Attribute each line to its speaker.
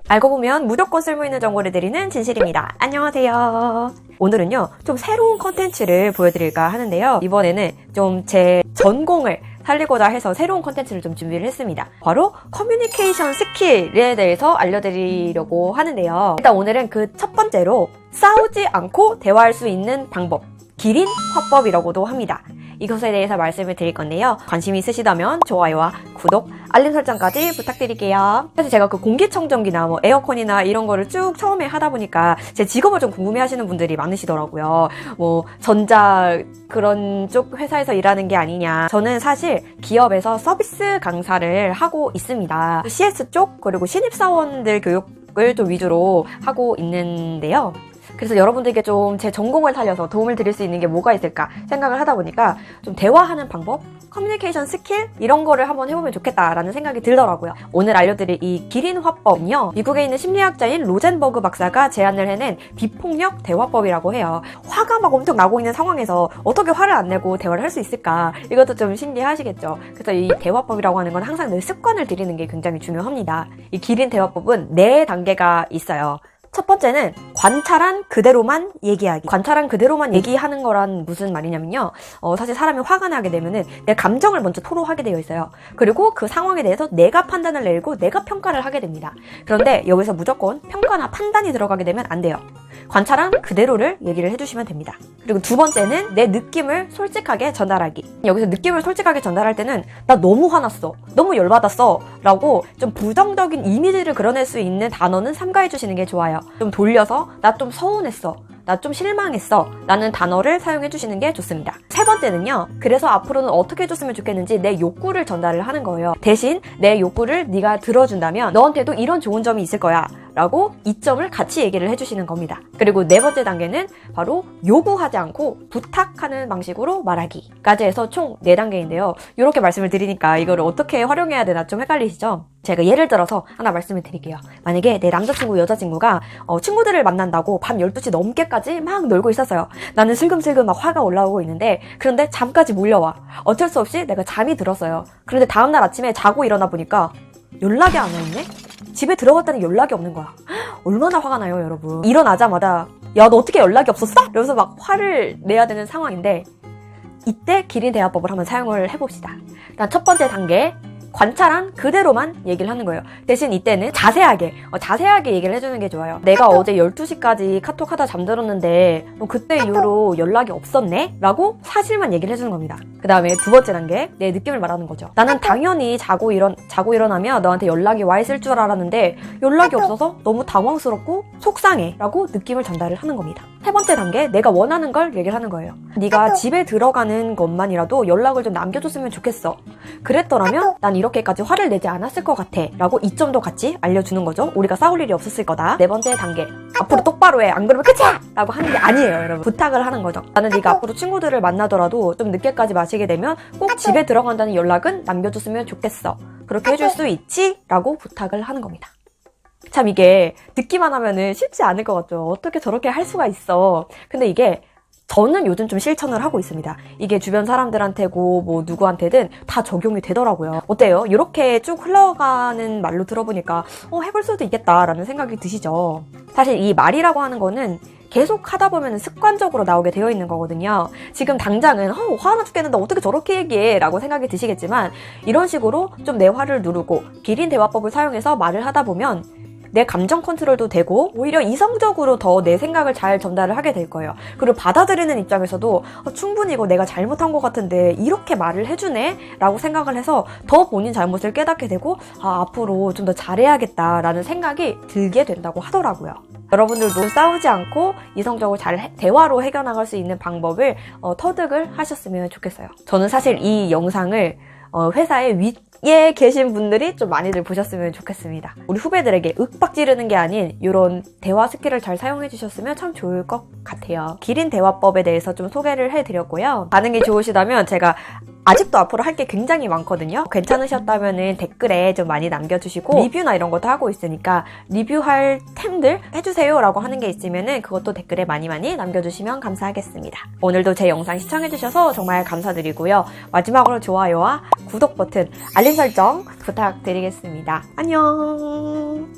Speaker 1: 알고 보면 무조건 쓸모있는 정보를 드리는 진실입니다. 안녕하세요. 오늘은요, 좀 새로운 컨텐츠를 보여드릴까 하는데요. 이번에는 좀 제 전공을 살리고자 해서 새로운 컨텐츠를 좀 준비를 했습니다. 바로 커뮤니케이션 스킬에 대해서 알려드리려고 하는데요. 일단 오늘은 그 첫 번째로 싸우지 않고 대화할 수 있는 방법, 기린 화법이라고도 합니다. 이것에 대해서 말씀을 드릴 건데요. 관심이 있으시다면 좋아요와 구독, 알림 설정까지 부탁드릴게요. 사실 제가 그 공기청정기나 뭐 에어컨이나 이런 거를 쭉 처음에 하다 보니까 제 직업을 좀 궁금해 하시는 분들이 많으시더라고요. 뭐 전자 그런 쪽 회사에서 일하는 게 아니냐. 저는 사실 기업에서 서비스 강사를 하고 있습니다. CS 쪽 그리고 신입사원들 교육을 좀 위주로 하고 있는데요. 그래서 여러분들께 좀 제 전공을 살려서 도움을 드릴 수 있는 게 뭐가 있을까 생각을 하다 보니까 좀 대화하는 방법, 커뮤니케이션 스킬 이런 거를 한번 해보면 좋겠다라는 생각이 들더라고요. 오늘 알려드릴 이 기린 화법은요, 미국에 있는 심리학자인 로젠버그 박사가 제안을 해낸 비폭력 대화법이라고 해요. 화가 막 엄청 나고 있는 상황에서 어떻게 화를 안 내고 대화를 할 수 있을까, 이것도 좀 신기하시겠죠. 그래서 이 대화법이라고 하는 건 항상 늘 습관을 들이는 게 굉장히 중요합니다. 이 기린 대화법은 4단계가 있어요. 첫 번째는 관찰한 그대로만 얘기하기. 관찰한 그대로만 얘기하는 거란 무슨 말이냐면요. 사실 사람이 화가 나게 되면은 내 감정을 먼저 토로하게 되어 있어요. 그리고 그 상황에 대해서 내가 판단을 내리고 내가 평가를 하게 됩니다. 그런데 여기서 무조건 평가나 판단이 들어가게 되면 안 돼요. 관찰한 그대로를 얘기를 해주시면 됩니다. 그리고 두 번째는 내 느낌을 솔직하게 전달하기. 여기서 느낌을 솔직하게 전달할 때는 나 너무 화났어, 너무 열받았어 라고 좀 부정적인 이미지를 그려낼 수 있는 단어는 삼가해 주시는 게 좋아요. 좀 돌려서 나 좀 서운했어, 나 좀 실망했어 라는 단어를 사용해 주시는 게 좋습니다. 세 번째는요, 그래서 앞으로는 어떻게 해줬으면 좋겠는지 내 욕구를 전달을 하는 거예요. 대신 내 욕구를 네가 들어준다면 너한테도 이런 좋은 점이 있을 거야 라고 이점을 같이 얘기를 해주시는 겁니다. 그리고 네 번째 단계는 바로 요구하지 않고 부탁하는 방식으로 말하기까지 해서 총 4단계인데요. 이렇게 말씀을 드리니까 이거를 어떻게 활용해야 되나 좀 헷갈리시죠? 제가 예를 들어서 하나 말씀을 드릴게요. 만약에 내 남자친구, 여자친구가 친구들을 만난다고 밤 12시 넘게까지 막 놀고 있었어요. 나는 슬금슬금 막 화가 올라오고 있는데, 그런데 잠까지 몰려와. 어쩔 수 없이 내가 잠이 들었어요. 그런데 다음날 아침에 자고 일어나 보니까 연락이 안 왔네? 집에 들어갔다는 연락이 없는 거야. 얼마나 화가 나요, 여러분. 일어나자마자 야, 너 어떻게 연락이 없었어? 이러면서 막 화를 내야 되는 상황인데, 이때 기린 대화법을 한번 사용을 해봅시다. 일단 첫 번째 단계, 관찰한 그대로만 얘기를 하는 거예요. 대신 이때는 자세하게 얘기를 해주는 게 좋아요. 내가 어제 12시까지 카톡하다 잠들었는데 그때 이후로 연락이 없었네? 라고 사실만 얘기를 해주는 겁니다. 그 다음에 두 번째 단계, 내 느낌을 말하는 거죠. 나는 당연히 자고 일어나면 너한테 연락이 와 있을 줄 알았는데 연락이 없어서 너무 당황스럽고 속상해 라고 느낌을 전달을 하는 겁니다. 세 번째 단계, 내가 원하는 걸 얘기를 하는 거예요. 네가 집에 들어가는 것만이라도 연락을 좀 남겨줬으면 좋겠어. 그랬더라면 난 이렇게까지 화를 내지 않았을 것 같아 라고 이점도 같이 알려주는 거죠. 우리가 싸울 일이 없었을 거다. 네 번째 단계, 앞으로 똑바로 해, 안 그러면 끝이야! 라고 하는 게 아니에요, 여러분. 부탁을 하는 거죠. 나는 네가 앞으로 친구들을 만나더라도 좀 늦게까지 마시게 되면 꼭 집에 들어간다는 연락은 남겨줬으면 좋겠어. 그렇게 해줄 수 있지? 라고 부탁을 하는 겁니다. 참 이게 듣기만 하면은 쉽지 않을 것 같죠. 어떻게 저렇게 할 수가 있어. 근데 이게 저는 요즘 좀 실천을 하고 있습니다. 이게 주변 사람들한테고 뭐 누구한테든 다 적용이 되더라고요. 어때요? 이렇게 쭉 흘러가는 말로 들어보니까 해볼 수도 있겠다라는 생각이 드시죠? 사실 이 말이라고 하는 거는 계속 하다 보면 습관적으로 나오게 되어 있는 거거든요. 지금 당장은 화나 죽겠는데 어떻게 저렇게 얘기해? 라고 생각이 드시겠지만, 이런 식으로 좀 내 화를 누르고 기린 대화법을 사용해서 말을 하다 보면 내 감정 컨트롤도 되고 오히려 이성적으로 더 내 생각을 잘 전달을 하게 될 거예요. 그리고 받아들이는 입장에서도 충분히 이거 내가 잘못한 것 같은데 이렇게 말을 해주네? 라고 생각을 해서 더 본인 잘못을 깨닫게 되고 앞으로 좀 더 잘해야겠다 라는 생각이 들게 된다고 하더라고요. 여러분들도 싸우지 않고 이성적으로 잘 대화로 해결나갈 수 있는 방법을 터득을 하셨으면 좋겠어요. 저는 사실 이 영상을 회사의 위에 계신 분들이 좀 많이들 보셨으면 좋겠습니다. 우리 후배들에게 윽박 지르는 게 아닌 이런 대화 스킬을 잘 사용해 주셨으면 참 좋을 것 같아요. 기린 대화법에 대해서 좀 소개를 해드렸고요. 반응이 좋으시다면 제가 아직도 앞으로 할 게 굉장히 많거든요. 괜찮으셨다면 댓글에 좀 많이 남겨주시고, 리뷰나 이런 것도 하고 있으니까 리뷰할 템들 해주세요 라고 하는 게 있으면 그것도 댓글에 많이 남겨주시면 감사하겠습니다. 오늘도 제 영상 시청해주셔서 정말 감사드리고요. 마지막으로 좋아요와 구독 버튼, 알림 설정 부탁드리겠습니다. 안녕.